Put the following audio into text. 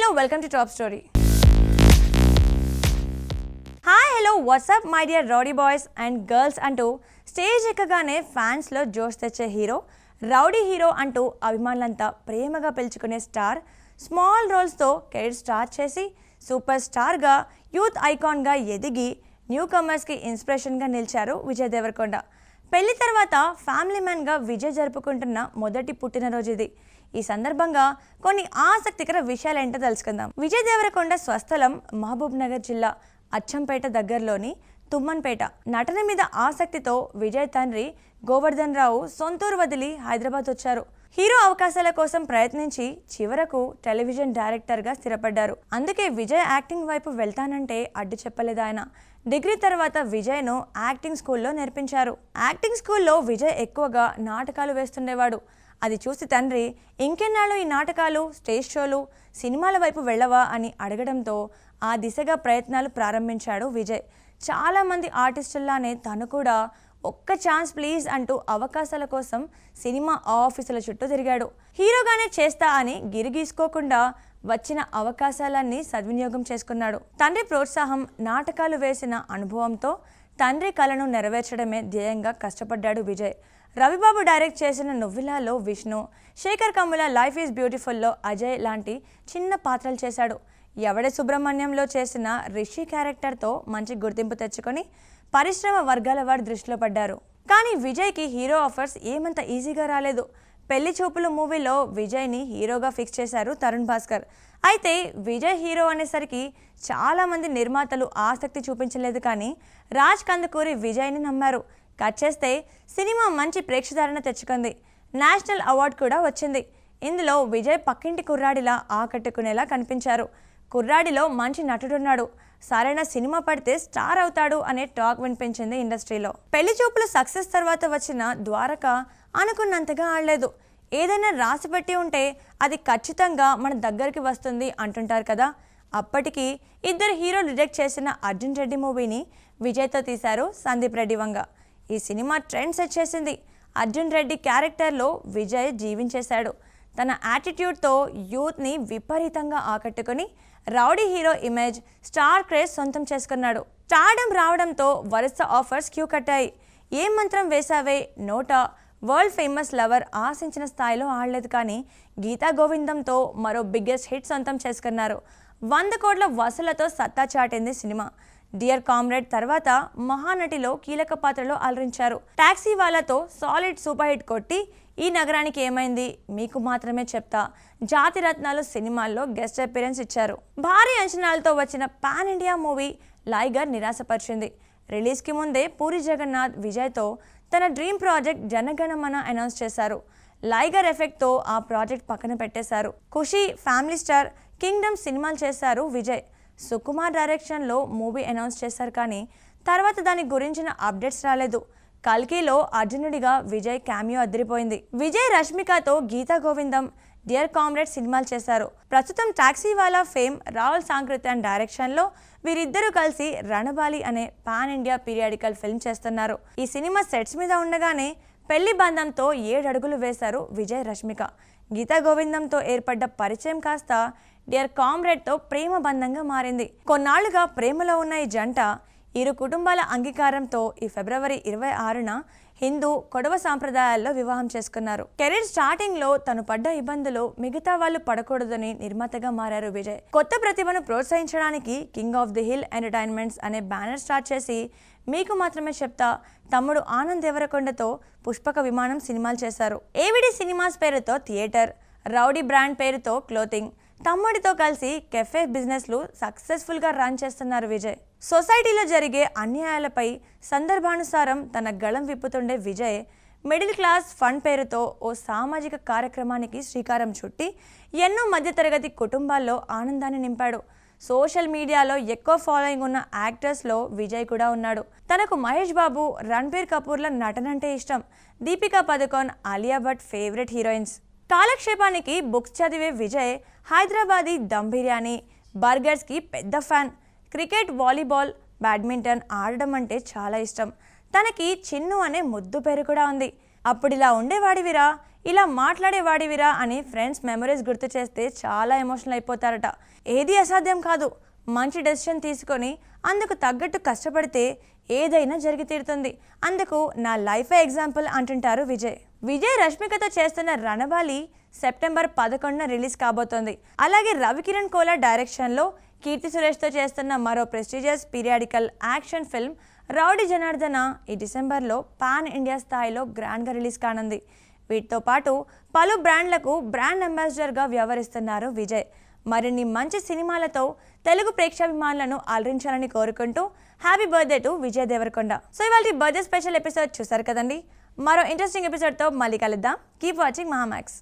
Hello, welcome to Top Story. Hi, hello, what's up my dear rowdy boys and girls అంటూ stage ఎక్కగానే ఫ్యాన్స్లో జోష్ తెచ్చే hero, rowdy hero అంటూ అభిమానులంతా ప్రేమగా పిలుచుకునే స్టార్, స్మాల్ రోల్స్తో కెరీర్ స్టార్ట్ చేసి సూపర్ స్టార్గా, యూత్ ఐకాన్గా ఎదిగి న్యూ కమర్స్కి ఇన్స్పిరేషన్గా నిలిచారు విజయ్ దేవరకొండ. పెళ్లి తర్వాత ఫ్యామిలీ మ్యాన్గా విజయ్ జరుపుకుంటున్న మొదటి పుట్టినరోజు ఇది. ఈ సందర్భంగా కొన్ని ఆసక్తికర విషయాలు ఏంటో తెలుసుకుందాం. విజయ్ దేవరకొండ స్వస్థలం మహబూబ్ నగర్ జిల్లా అచ్చంపేట దగ్గరలోని తుమ్మన్పేట. నటన మీద ఆసక్తితో విజయ్ తండ్రి గోవర్ధన్ రావు సొంతూరు వదిలి హైదరాబాద్ వచ్చారు. హీరో అవకాశాల కోసం ప్రయత్నించి చివరకు టెలివిజన్ డైరెక్టర్గా స్థిరపడ్డారు. అందుకే విజయ్ యాక్టింగ్ వైపు వెళ్తానంటే అడ్డు చెప్పలేదు ఆయన. డిగ్రీ తర్వాత విజయ్ను యాక్టింగ్ స్కూల్లో నేర్పించారు. యాక్టింగ్ స్కూల్లో విజయ్ ఎక్కువగా నాటకాలు వేస్తుండేవాడు. అది చూసి తండ్రి ఇంకెన్నాళ్ళు ఈ నాటకాలు, స్టేజ్ షోలు, సినిమాల వైపు వెళ్ళవా అని అడగడంతో ఆ దిశగా ప్రయత్నాలు ప్రారంభించాడు విజయ్. చాలామంది ఆర్టిస్టుల్లానే తను కూడా ఒక్క ఛాన్స్ ప్లీజ్ అంటూ అవకాశాల కోసం సినిమా ఆఫీసుల చుట్టూ తిరిగాడు. హీరోగానే చేస్తా అని గిరిగీసుకోకుండా వచ్చిన అవకాశాలన్నీ సద్వినియోగం చేసుకున్నాడు. తండ్రి ప్రోత్సాహం, నాటకాలు వేసిన అనుభవంతో తండ్రి కలను నెరవేర్చడమే ధ్యేయంగా కష్టపడ్డాడు విజయ్. రవిబాబు డైరెక్ట్ చేసిన నువ్విలాలో విష్ణు, శేఖర్ కమ్ముల లైఫ్ ఈజ్ బ్యూటిఫుల్లో అజయ్ లాంటి చిన్న పాత్రలు చేశాడు. ఎవడే సుబ్రహ్మణ్యంలో చేసిన రిషి క్యారెక్టర్తో మంచి గుర్తింపు తెచ్చుకొని పరిశ్రమ వర్గాల వారి దృష్టిలో పడ్డారు. కానీ విజయ్కి హీరో ఆఫర్స్ ఏమంత ఈజీగా రాలేదు. పెళ్లి చూపులు మూవీలో విజయ్ని హీరోగా ఫిక్స్ చేశారు తరుణ్ భాస్కర్. అయితే విజయ్ హీరో అనేసరికి చాలామంది నిర్మాతలు ఆసక్తి చూపించలేదు. కానీ రాజ్ కందుకూరి విజయ్ని నమ్మారు. కట్ చేస్తే సినిమా మంచి ప్రేక్షధారణ తెచ్చుకుంది. నేషనల్ అవార్డు కూడా వచ్చింది. ఇందులో విజయ్ పక్కింటి కుర్రాడిలా ఆకట్టుకునేలా కనిపించారు. కుర్రాడిలో మంచి నటుడున్నాడు, సరైన సినిమా పడితే స్టార్ అవుతాడు అనే టాక్ వినిపించింది ఇండస్ట్రీలో. పెళ్లి చూపులు సక్సెస్ తర్వాత వచ్చిన ద్వారక అనుకున్నంతగా ఆడలేదు. ఏదైనా రాసిపెట్టి ఉంటే అది ఖచ్చితంగా మన దగ్గరికి వస్తుంది అంటుంటారు కదా. అప్పటికి ఇద్దరు హీరోలు రిజెక్ట్ చేసిన అర్జున్ రెడ్డి మూవీని విజయ్తో తీశారు సందీప్ రెడ్డి వంగ. ఈ సినిమా ట్రెండ్ సెట్ చేసింది. అర్జున్ రెడ్డి క్యారెక్టర్లో విజయ్ జీవించేశాడు. తన యాటిట్యూడ్తో యూత్ని విపరీతంగా ఆకట్టుకొని rowdy hero image, star craze సొంతం చేసుకున్నాడు. స్టార్డమ్ రావడంతో వరుస ఆఫర్స్ క్యూ కట్టాయి. ఏం మంత్రం వేసావే, నోటా, వరల్డ్ ఫేమస్ లవర్ ఆశించిన స్థాయిలో ఆడలేదు. కానీ గీతా గోవిందంతో మరో బిగ్గెస్ట్ హిట్ సొంతం చేసుకున్నారు. 100 కోట్ల వసూళ్లతో సత్తా చాటింది సినిమా. డియర్ కామ్రేడ్ తర్వాత మహానటిలో కీలక పాత్రలో అలరించారు. టాక్సీ వాలాతో సాలిడ్ సూపర్ హిట్ కొట్టి ఈ నగరానికి ఏమైంది, మీకు మాత్రమే చెప్తా, జాతి రత్నాలు సినిమాల్లో గెస్ట్ అపిరెన్స్ ఇచ్చారు. భారీ అంచనాలతో వచ్చిన పాన్ ఇండియా మూవీ లైగర్ నిరాశపరిచింది. రిలీజ్కి ముందే పూరి జగన్నాథ్ విజయ్తో తన డ్రీమ్ ప్రాజెక్ట్ జనగణమన అనౌన్స్ చేశారు. లైగర్ ఎఫెక్ట్తో ఆ ప్రాజెక్ట్ పక్కన పెట్టేశారు. ఖుషి, ఫ్యామిలీ స్టార్, కింగ్డమ్ సినిమాలు చేశారు విజయ్. సుకుమార్ డైరెక్షన్లో మూవీ అనౌన్స్ చేశారు. కానీ తర్వాత దాని గురించిన అప్డేట్స్ రాలేదు. కల్కిలో అర్జునుడిగా విజయ్ క్యామియో అదిరిపోయింది. విజయ్ రష్మికతో గీతా గోవిందం, డియర్ కామ్రేడ్ సినిమాలు చేశారు. ప్రస్తుతం టాక్సీ వాలా ఫేమ్ రాహుల్ సాంకృత్యాన్ డైరెక్షన్లో వీరిద్దరూ కలిసి రణబాలి అనే పాన్ ఇండియా పీరియాడికల్ ఫిల్మ్ చేస్తున్నారు. ఈ సినిమా సెట్స్ మీద ఉండగానే పెళ్లి బంధంతో 7 అడుగులు వేశారు విజయ్ రష్మిక. గీతా గోవిందంతో ఏర్పడ్డ పరిచయం కాస్త డియర్ కామ్రేడ్తో ప్రేమ బంధంగా మారింది. కొన్నాళ్లుగా ప్రేమలో ఉన్న ఈ జంట ఇరు కుటుంబాల అంగీకారంతో ఈ ఫిబ్రవరి 26న హిందూ కొడవ సాంప్రదాయాల్లో వివాహం చేసుకున్నారు. కెరీర్ స్టార్టింగ్లో తను పడ్డ ఇబ్బందులు మిగతా వాళ్ళు పడకూడదని నిర్మాతగా మారారు విజయ్. కొత్త ప్రతిభను ప్రోత్సహించడానికి king of the hill entertainments అనే బ్యానర్ స్టార్ట్ చేసి మీకు మాత్రమే చెప్తా, తమ్ముడు ఆనంద్ దేవరకొండతో పుష్పక విమానం సినిమాలు చేశారు. ఏవిడి సినిమాస్ పేరుతో థియేటర్, రౌడీ బ్రాండ్ పేరుతో క్లోతింగ్, తమ్ముడితో కలిసి కెఫే బిజినెస్లు సక్సెస్ఫుల్గా రన్ చేస్తున్నారు విజయ్. సొసైటీలో జరిగే అన్యాయాలపై సందర్భానుసారం తన గళం విప్పుతుండే విజయ్ మిడిల్ క్లాస్ ఫండ్ పేరుతో ఓ సామాజిక కార్యక్రమానికి శ్రీకారం చుట్టి ఎన్నో మధ్యతరగతి కుటుంబాల్లో ఆనందాన్ని నింపాడు. సోషల్ మీడియాలో ఎక్కువ ఫాలోయింగ్ ఉన్న యాక్టర్స్లో విజయ్ కూడా ఉన్నాడు. తనకు మహేష్ బాబు, రణబీర్ కపూర్ల నటనంటే ఇష్టం. Deepika Padukone, Alia Bhatt favourite heroines. కాలక్షేపానికి బుక్స్ చదివే విజయ్ హైదరాబాదీ దమ్ బిర్యానీ, బర్గర్స్కి పెద్ద ఫ్యాన్. క్రికెట్, వాలీబాల్, బ్యాడ్మింటన్ ఆడడం అంటే చాలా ఇష్టం. తనకి చిన్ను అనే ముద్దు పేరు కూడా ఉంది. అప్పుడిలా ఉండేవాడివిరా, ఇలా మాట్లాడేవాడివిరా అని ఫ్రెండ్స్ మెమరీస్ గుర్తు చేస్తే చాలా ఎమోషనల్ అయిపోతారట. ఏది అసాధ్యం కాదు, మంచి డెసిషన్ తీసుకొని అందుకు తగ్గట్టు కష్టపడితే ఏదైనా జరిగి తీరుతుంది. అందుకు నా లైఫే ఎగ్జాంపుల్ అంటుంటారు విజయ్ రష్మికతో చేస్తున్న రణబాలి సెప్టెంబర్ 11న రిలీజ్ కాబోతోంది. అలాగే రవికిరణ్ కోలా డైరెక్షన్లో కీర్తి సురేష్తో చేస్తున్న మరో prestigious periodical action film Rowdy Janardhana ఈ డిసెంబర్లో పాన్ ఇండియా స్థాయిలో గ్రాండ్గా రిలీజ్ కానుంది. వీటితో పాటు పలు బ్రాండ్లకు బ్రాండ్ అంబాసిడర్గా వ్యవహరిస్తున్నారు విజయ్. మరిన్ని మంచి సినిమాలతో తెలుగు ప్రేక్షాభిమానులను అలరించాలని కోరుకుంటూ happy birthday to Vijay Deverakonda. So ఇవాళ బర్త్డే స్పెషల్ ఎపిసోడ్ చూసారు కదండి. మరో ఇంట్రెస్టింగ్ ఎపిసోడ్తో మళ్ళీ కలుద్దాం. Keep watching Mahaa Max.